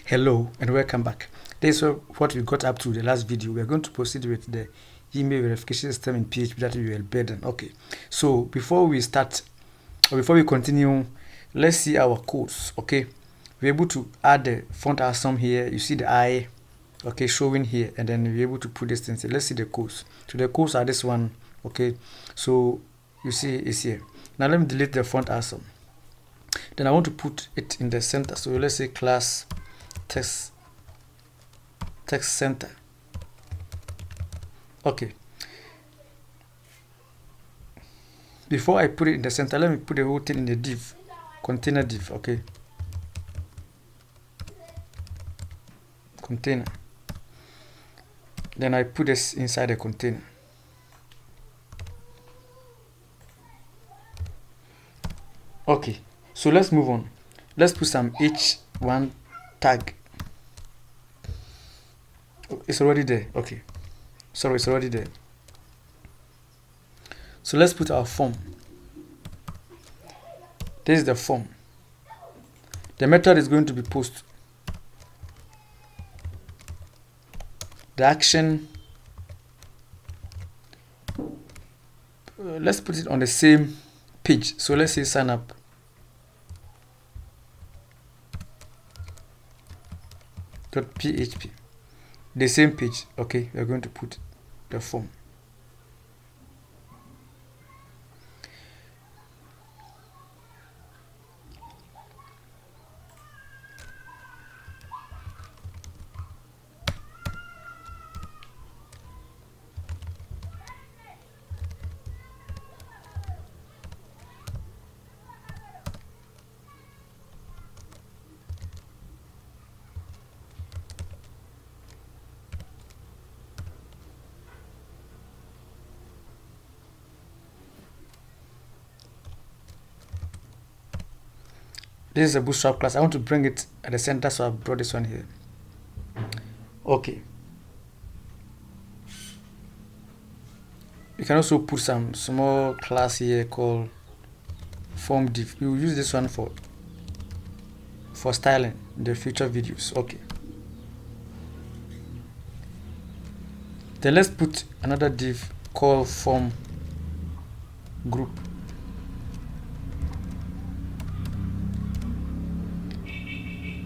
Hello and welcome back. This is what we got up to the last video. We are going to proceed with the email verification system in PHP that we will build. Okay, so before we start, or before we continue, let's see our codes. Okay, we're able to add the font awesome here. You see the I, okay, showing here, and then we're able to put this thing. Let's see the codes. So the codes are this one. Okay, so you see it's here. Now let me delete the font awesome. Then I want to put it in the center. So let's say class text center. Okay, before I put it in the center, let me put the whole thing in the div, container div. Okay, container, then I put this inside the container. Okay, so let's move on. Let's put some h1 tag. It's already there. Okay, sorry, it's already there. So let's put our form. This is the form. The method is going to be post. The action, let's put it on the same page. So let's say sign up. .php, the same page. Okay, we're going to put the form. This is a bootstrap class. I want to bring it at the center, so I brought this one here. Okay. You can also put some small class here called form div. You will use this one for styling in the future videos. Okay. Then let's put another div called form group.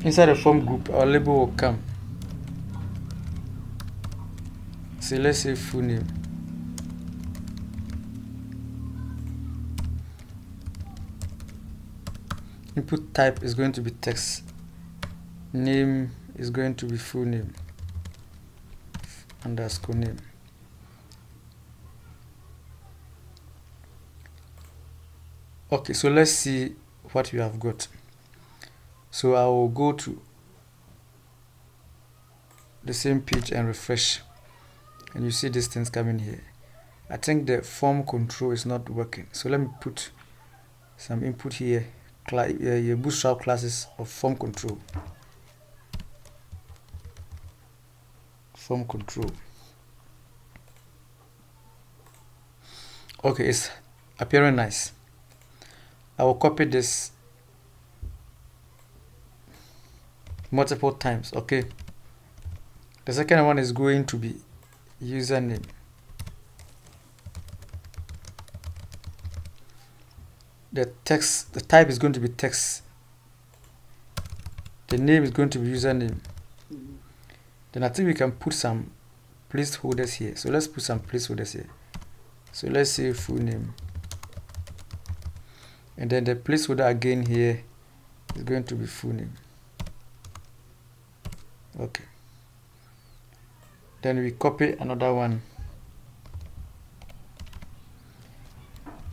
Inside the form group, our label will come. So let's say full name. Input type is going to be text. Name is going to be full name underscore name. Okay, so let's see what we have got. So I will go to the same page and refresh, and you see these things coming here. I think the form control is not working, so let me put some input here. Your bootstrap classes of form control. Form control. Okay, it's appearing nice. I will copy this multiple times. Okay, the second one is going to be username. The type is going to be text. The name is going to be username. Then I think we can put some placeholders here. So let's put some placeholders here. So let's say full name, and then the placeholder again here is going to be full name. Okay, then we copy another one.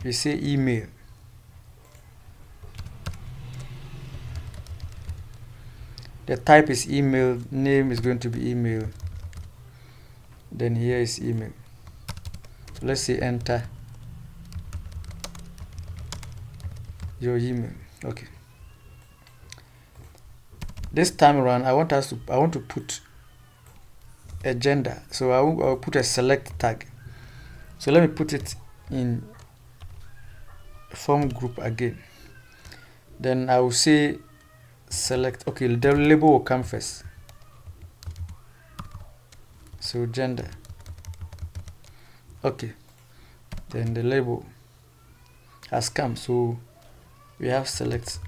We say email. The type is email, name is going to be email, then here is email. So let's say enter your email. Okay, this time around I want to put a gender, so I will put a select tag. So let me put it in form group again. Then I will say select, okay, the label will come first. So gender, okay, then the label has come, so we have select.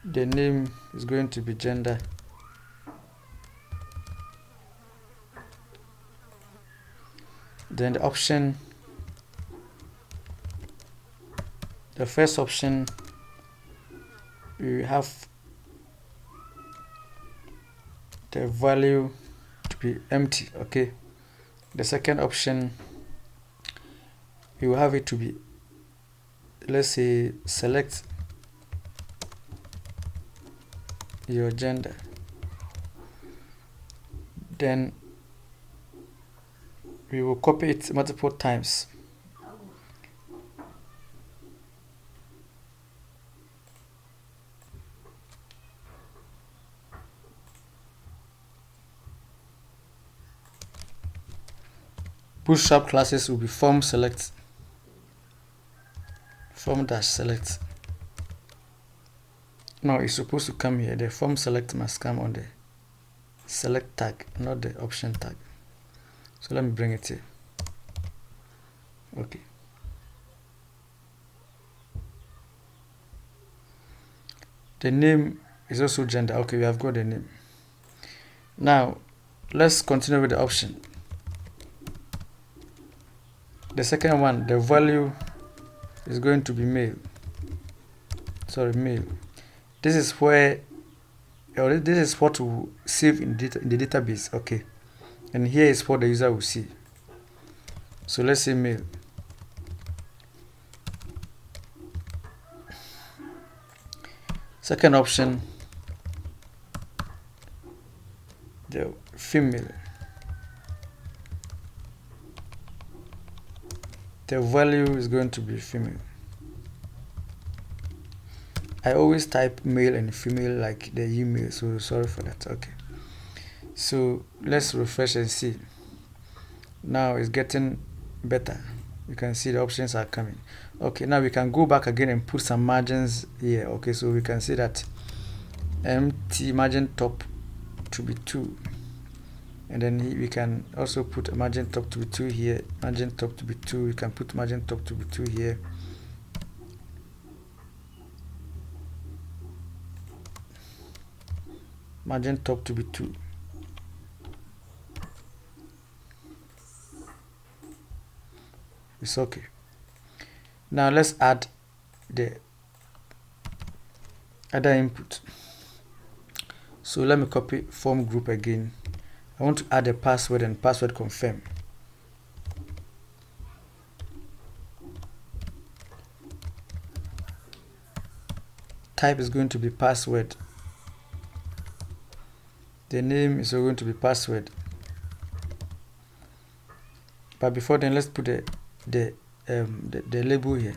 The name is going to be gender. Then the option, the first option, we have the value to be empty, okay. The second option, we will have it to be, let's say, select your gender. Then we will copy it multiple times. Bootstrap classes will be form select, form dash select. Now it's supposed to come here. The form select must come on the select tag, not the option tag. So let me bring it here. Okay. The name is also gender. Okay, we have got the name. Now let's continue with the option. The second one, the value is going to be male. Sorry, male. This is where, or this is what we save in the database. Okay, and here is what the user will see. So let's say male. Second option, the female. The value is going to be female. I always type male and female like the email, so sorry for that. Okay, so let's refresh and see. Now it's getting better. You can see the options are coming. Okay, now we can go back again and put some margins here. Okay, so we can see that empty margin top to be 2, and then we can also put margin top to be 2 here, margin top to be 2. We can put margin top to be 2 here. Margin top to be 2. It's okay. Now let's add the other input. So let me copy form group again. I want to add a password and password confirm. Type is going to be password. The name is going to be password. But before then, let's put the label here.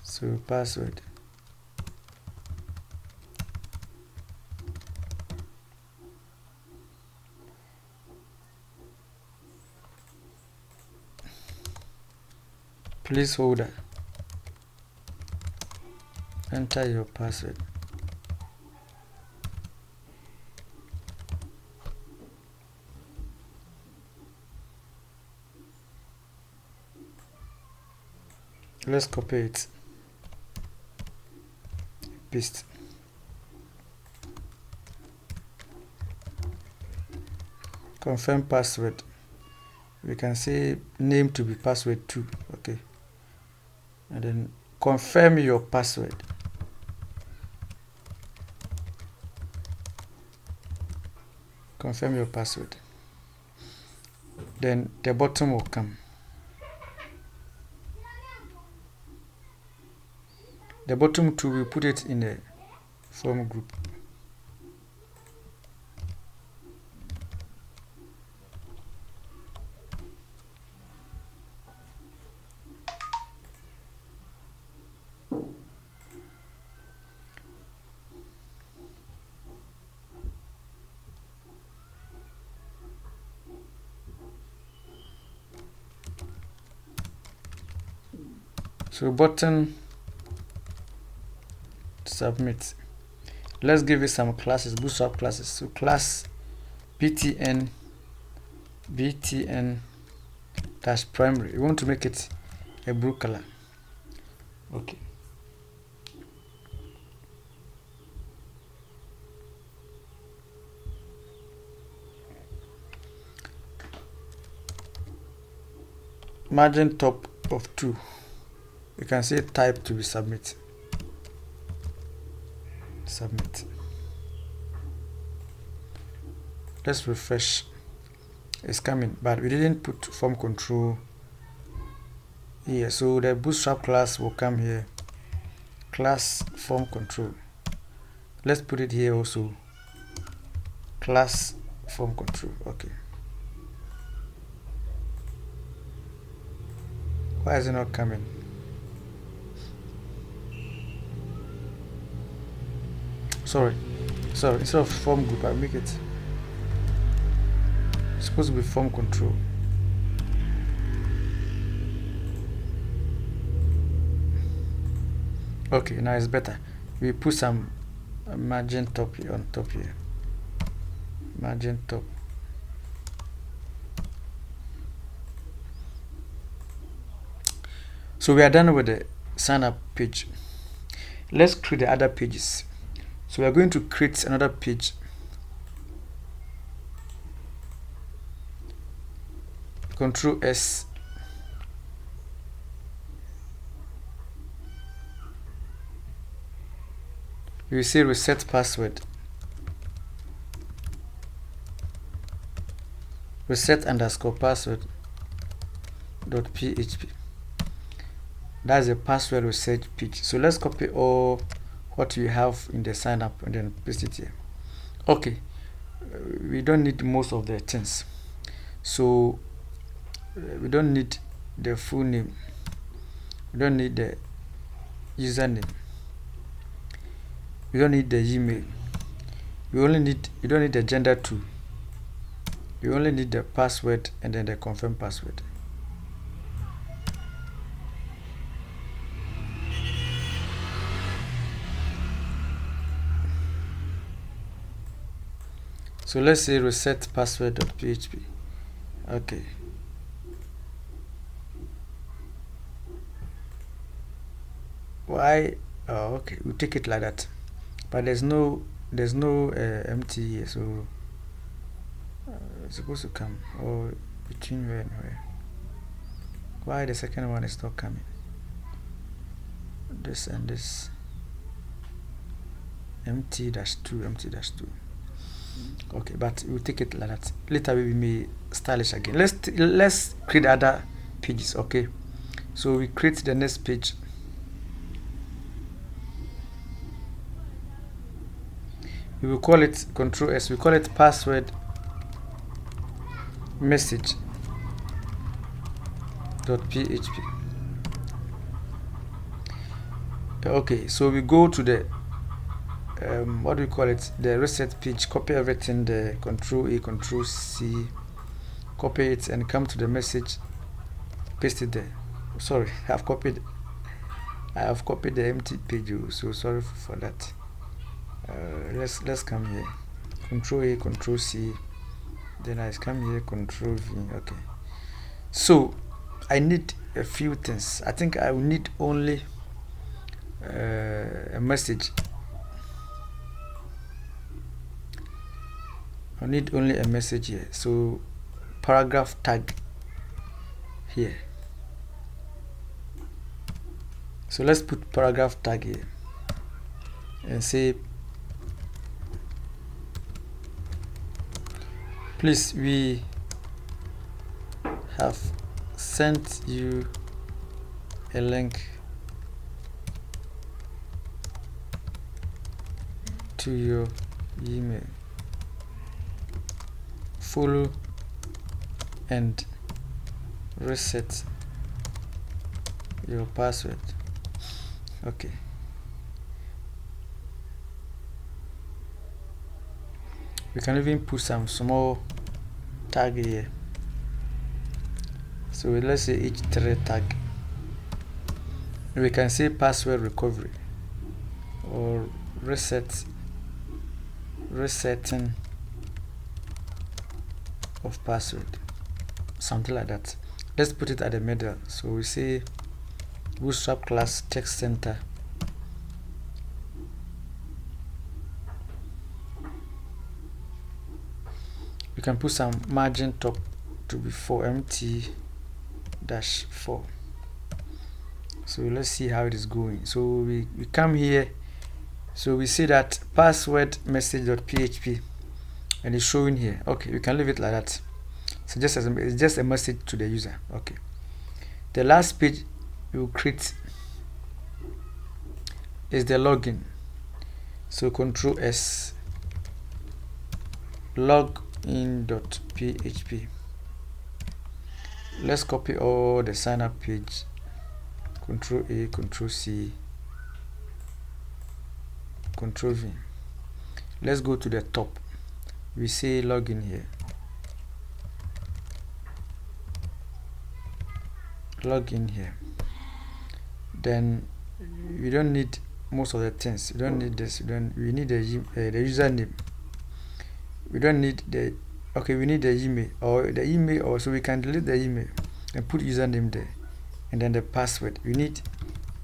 So password. Placeholder. Enter your password. Let's copy it. Paste. Confirm password. We can say name to be password 2. Okay. And then confirm your password. Confirm your password. Then the bottom will come. The bottom 2, we put it in a form group. So button submit. Let's give it some classes, bootstrap classes. So class btn dash primary. We want to make it a blue color. Okay. Margin top of 2. You can say type to be submit. Submit. Let's refresh. It's coming, but we didn't put form control here, so the bootstrap class will come here. Class form control. Let's put it here also. Class form control. Okay. Why is it not coming? Sorry. Instead of form group, I make it. It's supposed to be form control. Okay, now it's better. We put some margin top here, on top here. Margin top. So we are done with the sign up page. Let's create the other pages. So we are going to create another page. Control S. You say reset password. Reset underscore password dot php. That's a password reset page. So let's copy all what we have in the sign up and then paste it here. Okay, we don't need most of the things. So we don't need the full name. We don't need the username. We don't need the email. You don't need the gender too. You only need the password and then the confirm password. So let's say reset password.php. Okay. Why? Oh, okay. We take it like that. But there's no empty here, so it's supposed to come. Or between where and where? Why the second one is not coming? This and this. empty-2. Okay, but we'll take it like that. Later we may stylish again. Let's create other pages. Okay, so we create the next page. We will call it Control S. We call it password message .php. Okay, so we go to the what do we call it, the reset page, copy everything, the Control A, Control C, copy it and come to the message, paste it there. Sorry, I have copied the empty page, so sorry for that. Let's come here, Control A, Control C, then I come here, Control V. Okay, so I need a few things. I think I will need only a message. I need only a message here, so paragraph tag here. So let's put paragraph tag here and say, please, we have sent you a link to your email. Follow and reset your password. Okay. We can even put some small tag here. So let's say H3 tag. we can say password recovery or resetting of password, something like that. Let's put it at the middle. So we say bootstrap class text center. We can put some margin top to be 4mt-4. So let's see how it is going. So we come here. So we see that password message.php and it's showing here. Okay, we can leave it like that. So it's just a message to the user. Okay. The last page we will create is the login. So Control S, login.php. Let's copy all the sign up page. Control A, Control C, Control V. Let's go to the top. We say login here. Login here. Then we don't need most of the things. We don't need this. We need the username. We don't need the. Okay, we need the email or so we can delete the email and put username there, and then the password. We need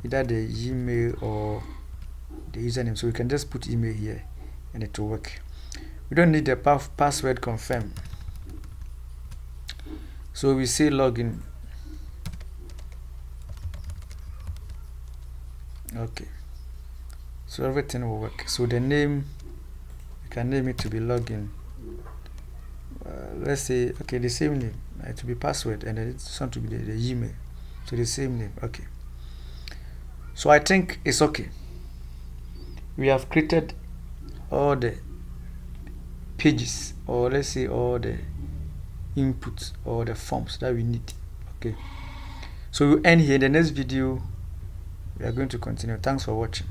either the email or the username, so we can just put email here and it will work. We don't need the password confirm. So we say login. Okay, so everything will work. So the name, we can name it to be login. Let's say, okay, the same name, to be password, and then it's going to be the email, so the same name. Okay, so I think it's okay. We have created all the pages, or let's say all the inputs or the forms that we need. Okay, so we'll end here. In the next video we are going to continue. Thanks for watching.